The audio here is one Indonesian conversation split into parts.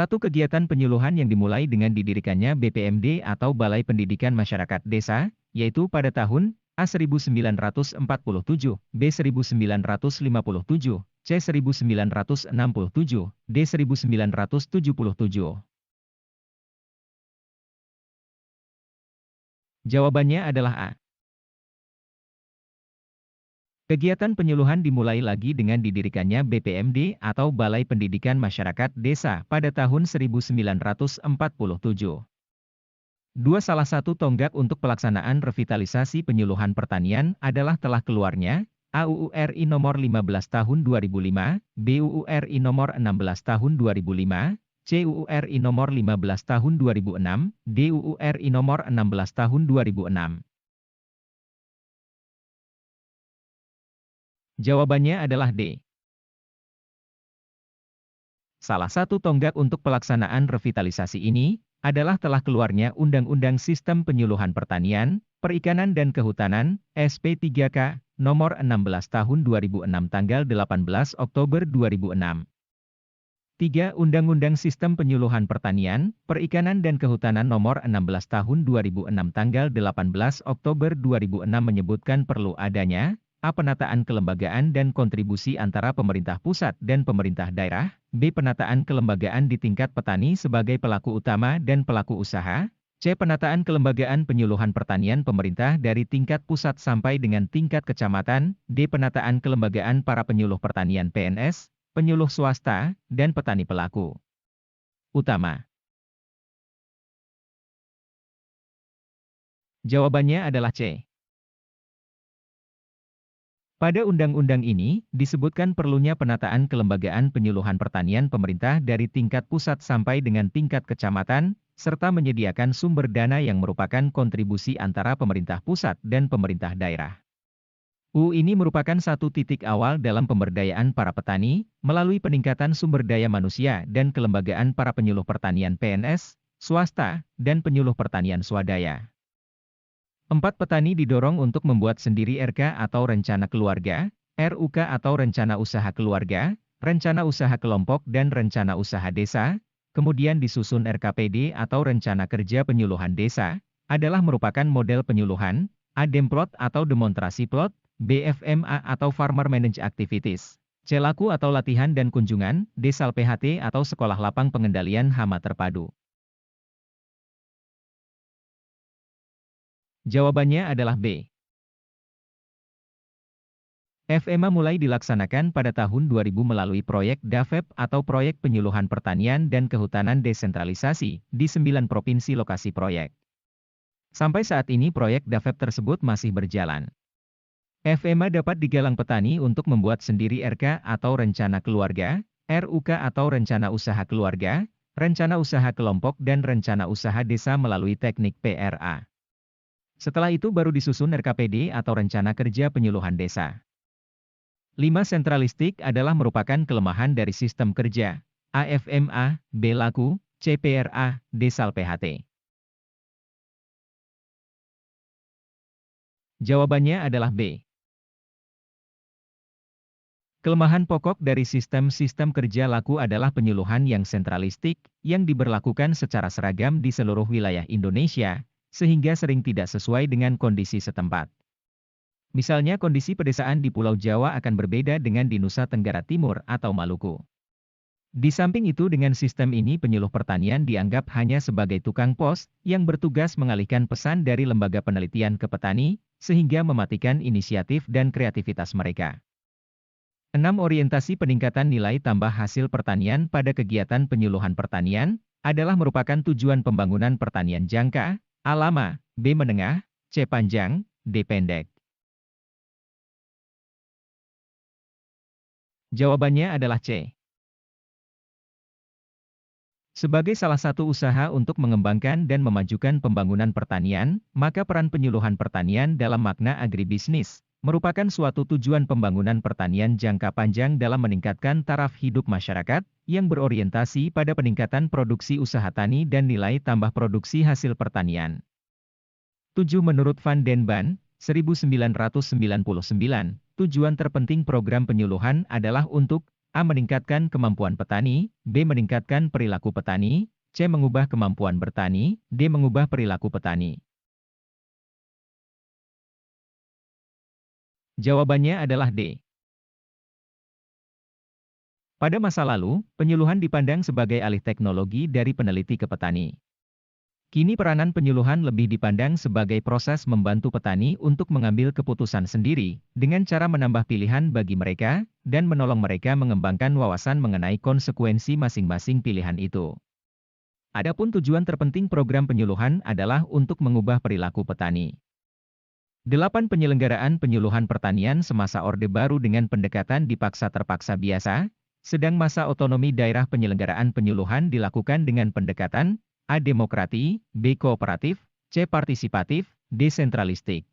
Satu kegiatan penyuluhan yang dimulai dengan didirikannya BPMD atau Balai Pendidikan Masyarakat Desa, yaitu pada tahun A 1947, B 1957, C 1967, D 1977. Jawabannya adalah A. Kegiatan penyuluhan dimulai lagi dengan didirikannya BPMD atau Balai Pendidikan Masyarakat Desa pada tahun 1947. Salah satu tonggak untuk pelaksanaan revitalisasi penyuluhan pertanian adalah telah keluarnya AUU RI Nomor 15 Tahun 2005, BUU RI Nomor 16 Tahun 2005, CUU RI Nomor 15 Tahun 2006, DUU RI Nomor 16 Tahun 2006. Jawabannya adalah D. Salah satu tonggak untuk pelaksanaan revitalisasi ini adalah telah keluarnya Undang-Undang Sistem Penyuluhan Pertanian, Perikanan dan Kehutanan, SP3K, Nomor 16 Tahun 2006 tanggal 18 Oktober 2006. 3. Undang-Undang Sistem Penyuluhan Pertanian, Perikanan dan Kehutanan Nomor 16 Tahun 2006 tanggal 18 Oktober 2006 menyebutkan perlu adanya A. Penataan kelembagaan dan kontribusi antara pemerintah pusat dan pemerintah daerah. B. Penataan kelembagaan di tingkat petani sebagai pelaku utama dan pelaku usaha. C. Penataan kelembagaan penyuluhan pertanian pemerintah dari tingkat pusat sampai dengan tingkat kecamatan. D. Penataan kelembagaan para penyuluh pertanian PNS, penyuluh swasta, dan petani pelaku utama. Jawabannya adalah C. Pada undang-undang ini, disebutkan perlunya penataan kelembagaan penyuluhan pertanian pemerintah dari tingkat pusat sampai dengan tingkat kecamatan, serta menyediakan sumber dana yang merupakan kontribusi antara pemerintah pusat dan pemerintah daerah. Ini merupakan satu titik awal dalam pemberdayaan para petani, melalui peningkatan sumber daya manusia dan kelembagaan para penyuluh pertanian PNS, swasta, dan penyuluh pertanian swadaya. 4. Petani didorong untuk membuat sendiri RK atau Rencana Keluarga, RUK atau Rencana Usaha Keluarga, Rencana Usaha Kelompok dan Rencana Usaha Desa, kemudian disusun RKPD atau Rencana Kerja Penyuluhan Desa, adalah merupakan model penyuluhan, A. Demplot atau demonstrasi plot, B. FMA atau Farmer Managed Activities, C. Laku atau latihan dan kunjungan, D. SAL-PHT atau Sekolah Lapang Pengendalian Hama Terpadu. Jawabannya adalah B. FMA mulai dilaksanakan pada tahun 2000 melalui proyek DAFEP atau Proyek Penyuluhan Pertanian dan Kehutanan Desentralisasi di 9 provinsi lokasi proyek. Sampai saat ini proyek DAFEP tersebut masih berjalan. FMA dapat digalang petani untuk membuat sendiri RK atau Rencana Keluarga, RUK atau Rencana Usaha Keluarga, Rencana Usaha Kelompok dan Rencana Usaha Desa melalui teknik PRA. Setelah itu baru disusun RKPD atau Rencana Kerja Penyuluhan Desa. 5. Sentralistik adalah merupakan kelemahan dari sistem kerja, A. FMA, B. Laku, C. PRA, D. SAL-PHT. Jawabannya adalah B. Kelemahan pokok dari sistem kerja Laku adalah penyuluhan yang sentralistik, yang diberlakukan secara seragam di seluruh wilayah Indonesia, sehingga sering tidak sesuai dengan kondisi setempat. Misalnya kondisi pedesaan di Pulau Jawa akan berbeda dengan di Nusa Tenggara Timur atau Maluku. Di samping itu dengan sistem ini penyuluh pertanian dianggap hanya sebagai tukang pos, yang bertugas mengalihkan pesan dari lembaga penelitian ke petani, sehingga mematikan inisiatif dan kreativitas mereka. 6. Orientasi peningkatan nilai tambah hasil pertanian pada kegiatan penyuluhan pertanian, adalah merupakan tujuan pembangunan pertanian jangka, A. Lama, B. Menengah, C. Panjang, D. Pendek. Jawabannya adalah C. Sebagai salah satu usaha untuk mengembangkan dan memajukan pembangunan pertanian, maka peran penyuluhan pertanian dalam makna agribisnis, merupakan suatu tujuan pembangunan pertanian jangka panjang dalam meningkatkan taraf hidup masyarakat, yang berorientasi pada peningkatan produksi usaha tani dan nilai tambah produksi hasil pertanian. 7. Menurut Van den Ban, 1999, tujuan terpenting program penyuluhan adalah untuk A. Meningkatkan kemampuan petani, B. Meningkatkan perilaku petani, C. Mengubah kemampuan bertani, D. Mengubah perilaku petani. Jawabannya adalah D. Pada masa lalu, penyuluhan dipandang sebagai alih teknologi dari peneliti ke petani. Kini peranan penyuluhan lebih dipandang sebagai proses membantu petani untuk mengambil keputusan sendiri, dengan cara menambah pilihan bagi mereka, dan menolong mereka mengembangkan wawasan mengenai konsekuensi masing-masing pilihan itu. Adapun tujuan terpenting program penyuluhan adalah untuk mengubah perilaku petani. 8. Penyelenggaraan penyuluhan pertanian semasa Orde Baru dengan pendekatan dipaksa terpaksa biasa, sedang masa otonomi daerah penyelenggaraan penyuluhan dilakukan dengan pendekatan A. Demokrati, B. Kooperatif, C. Partisipatif, D. Sentralistik.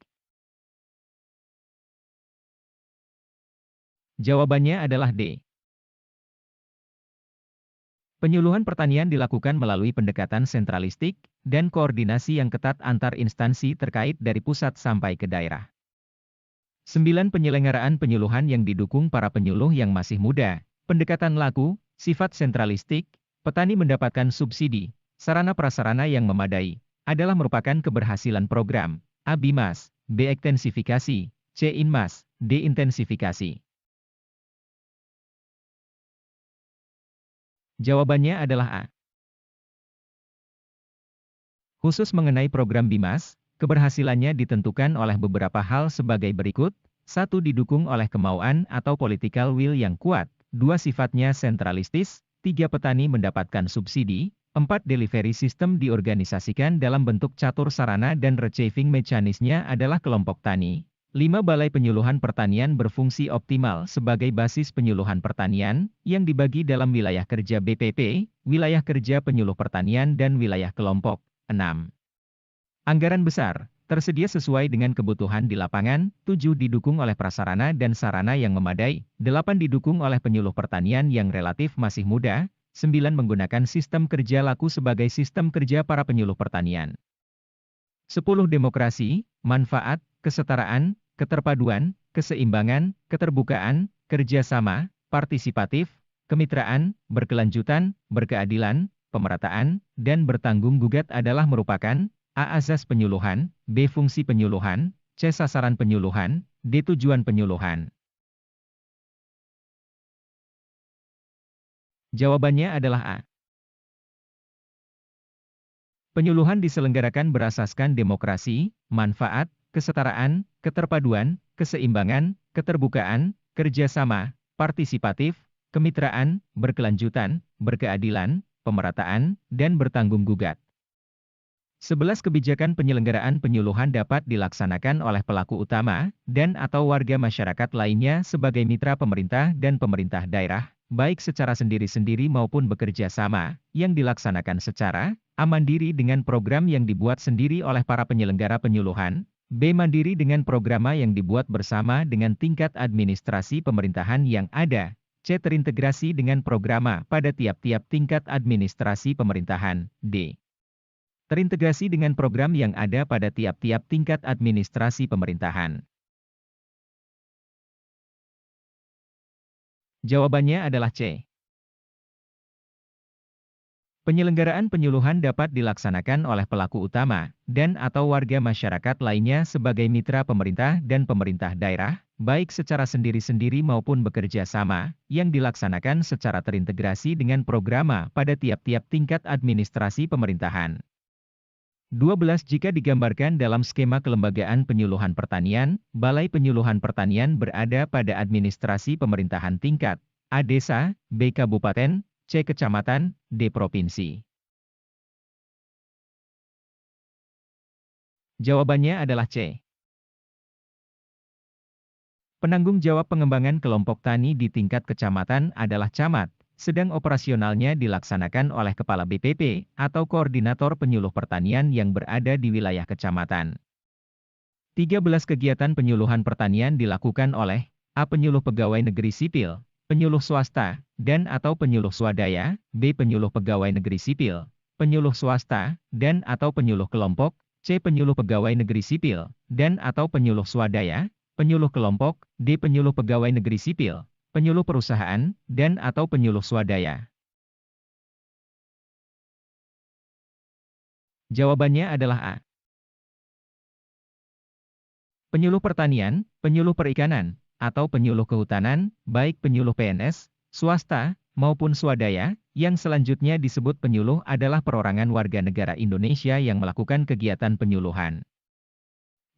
Jawabannya adalah D. Penyuluhan pertanian dilakukan melalui pendekatan sentralistik dan koordinasi yang ketat antar instansi terkait dari pusat sampai ke daerah. 9. Penyelenggaraan penyuluhan yang didukung para penyuluh yang masih muda. Pendekatan laku, sifat sentralistik, petani mendapatkan subsidi, sarana prasarana yang memadai, adalah merupakan keberhasilan program A. Bimas, B. Ekstensifikasi, C. Inmas, D. Intensifikasi. Jawabannya adalah A. Khusus mengenai program Bimas, keberhasilannya ditentukan oleh beberapa hal sebagai berikut. 1. Didukung oleh kemauan atau political will yang kuat. 2. Sifatnya sentralistis. 3. Petani mendapatkan subsidi. 4. Delivery system diorganisasikan dalam bentuk catur sarana dan receiving mekanismenya adalah kelompok tani. 5. Balai Penyuluhan Pertanian berfungsi optimal sebagai basis penyuluhan pertanian, yang dibagi dalam wilayah kerja BPP, wilayah kerja penyuluh pertanian dan wilayah kelompok. 6. Anggaran besar, tersedia sesuai dengan kebutuhan di lapangan. 7. Didukung oleh prasarana dan sarana yang memadai. 8. Didukung oleh penyuluh pertanian yang relatif masih muda. 9. Menggunakan sistem kerja laku sebagai sistem kerja para penyuluh pertanian. 10. Demokrasi, manfaat, kesetaraan, keterpaduan, keseimbangan, keterbukaan, kerjasama, partisipatif, kemitraan, berkelanjutan, berkeadilan, pemerataan, dan bertanggung gugat adalah merupakan A. Azas penyuluhan, B. Fungsi penyuluhan, C. Sasaran penyuluhan, D. Tujuan penyuluhan. Jawabannya adalah A. Penyuluhan diselenggarakan berasaskan demokrasi, manfaat, kesetaraan, keterpaduan, keseimbangan, keterbukaan, kerjasama, partisipatif, kemitraan, berkelanjutan, berkeadilan, pemerataan, dan bertanggung gugat. 11. Kebijakan penyelenggaraan penyuluhan dapat dilaksanakan oleh pelaku utama dan atau warga masyarakat lainnya sebagai mitra pemerintah dan pemerintah daerah, baik secara sendiri-sendiri maupun bekerja sama, yang dilaksanakan secara A. Mandiri dengan program yang dibuat sendiri oleh para penyelenggara penyuluhan, B. Mandiri dengan programa yang dibuat bersama dengan tingkat administrasi pemerintahan yang ada, C. Terintegrasi dengan programa pada tiap-tiap tingkat administrasi pemerintahan, D. Terintegrasi dengan program yang ada pada tiap-tiap tingkat administrasi pemerintahan. Jawabannya adalah C. Penyelenggaraan penyuluhan dapat dilaksanakan oleh pelaku utama dan atau warga masyarakat lainnya sebagai mitra pemerintah dan pemerintah daerah, baik secara sendiri-sendiri maupun bekerja sama, yang dilaksanakan secara terintegrasi dengan programa pada tiap-tiap tingkat administrasi pemerintahan. 12. Jika digambarkan dalam skema kelembagaan penyuluhan pertanian, Balai Penyuluhan Pertanian berada pada administrasi pemerintahan tingkat A. Desa, B. Kabupaten, C. Kecamatan, D. Provinsi. Jawabannya adalah C. Penanggung jawab pengembangan kelompok tani di tingkat kecamatan adalah camat, sedang operasionalnya dilaksanakan oleh Kepala BPP atau Koordinator Penyuluh Pertanian yang berada di wilayah kecamatan. 13. Kegiatan penyuluhan pertanian dilakukan oleh A. Penyuluh pegawai negeri sipil, penyuluh swasta, dan atau penyuluh swadaya, B. Penyuluh pegawai negeri sipil, penyuluh swasta, dan atau penyuluh kelompok, C. Penyuluh pegawai negeri sipil, dan atau penyuluh swadaya, penyuluh kelompok, D. Penyuluh pegawai negeri sipil, penyuluh perusahaan, dan/atau penyuluh swadaya? Jawabannya adalah A. Penyuluh pertanian, penyuluh perikanan, atau penyuluh kehutanan, baik penyuluh PNS, swasta, maupun swadaya, yang selanjutnya disebut penyuluh adalah perorangan warga negara Indonesia yang melakukan kegiatan penyuluhan.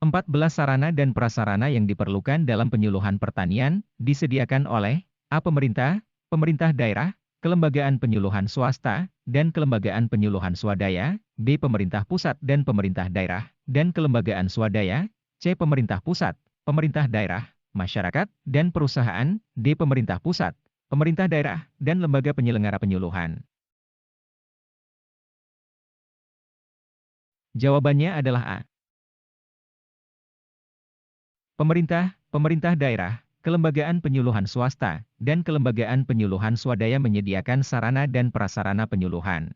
14 sarana dan prasarana yang diperlukan dalam penyuluhan pertanian, disediakan oleh A. Pemerintah, pemerintah daerah, kelembagaan penyuluhan swasta, dan kelembagaan penyuluhan swadaya, B. Pemerintah pusat dan pemerintah daerah, dan kelembagaan swadaya, C. Pemerintah pusat, pemerintah daerah, masyarakat, dan perusahaan, D. Pemerintah pusat, pemerintah daerah, dan lembaga penyelenggara penyuluhan. Jawabannya adalah A. Pemerintah, pemerintah daerah, kelembagaan penyuluhan swasta, dan kelembagaan penyuluhan swadaya menyediakan sarana dan prasarana penyuluhan.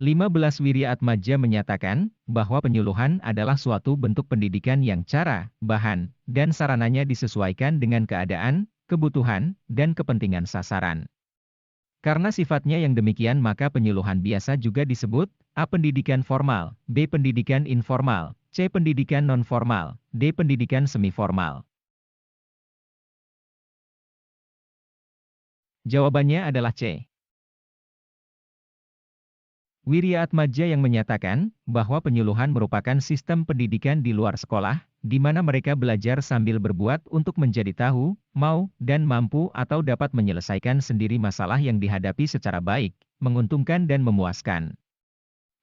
15 Wiryaatmaja menyatakan bahwa penyuluhan adalah suatu bentuk pendidikan yang cara, bahan, dan sarananya disesuaikan dengan keadaan, kebutuhan, dan kepentingan sasaran. Karena sifatnya yang demikian maka penyuluhan biasa juga disebut A. Pendidikan formal, B. Pendidikan informal, C. Pendidikan non-formal, D. Pendidikan semi-formal. Jawabannya adalah C. Wiryaatmaja yang menyatakan bahwa penyuluhan merupakan sistem pendidikan di luar sekolah, di mana mereka belajar sambil berbuat untuk menjadi tahu, mau, dan mampu atau dapat menyelesaikan sendiri masalah yang dihadapi secara baik, menguntungkan dan memuaskan.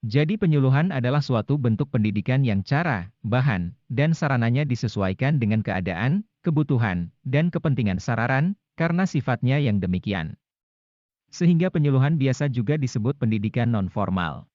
Jadi penyuluhan adalah suatu bentuk pendidikan yang cara, bahan, dan sarananya disesuaikan dengan keadaan, kebutuhan, dan kepentingan sasaran, karena sifatnya yang demikian. Sehingga penyuluhan biasa juga disebut pendidikan non-formal.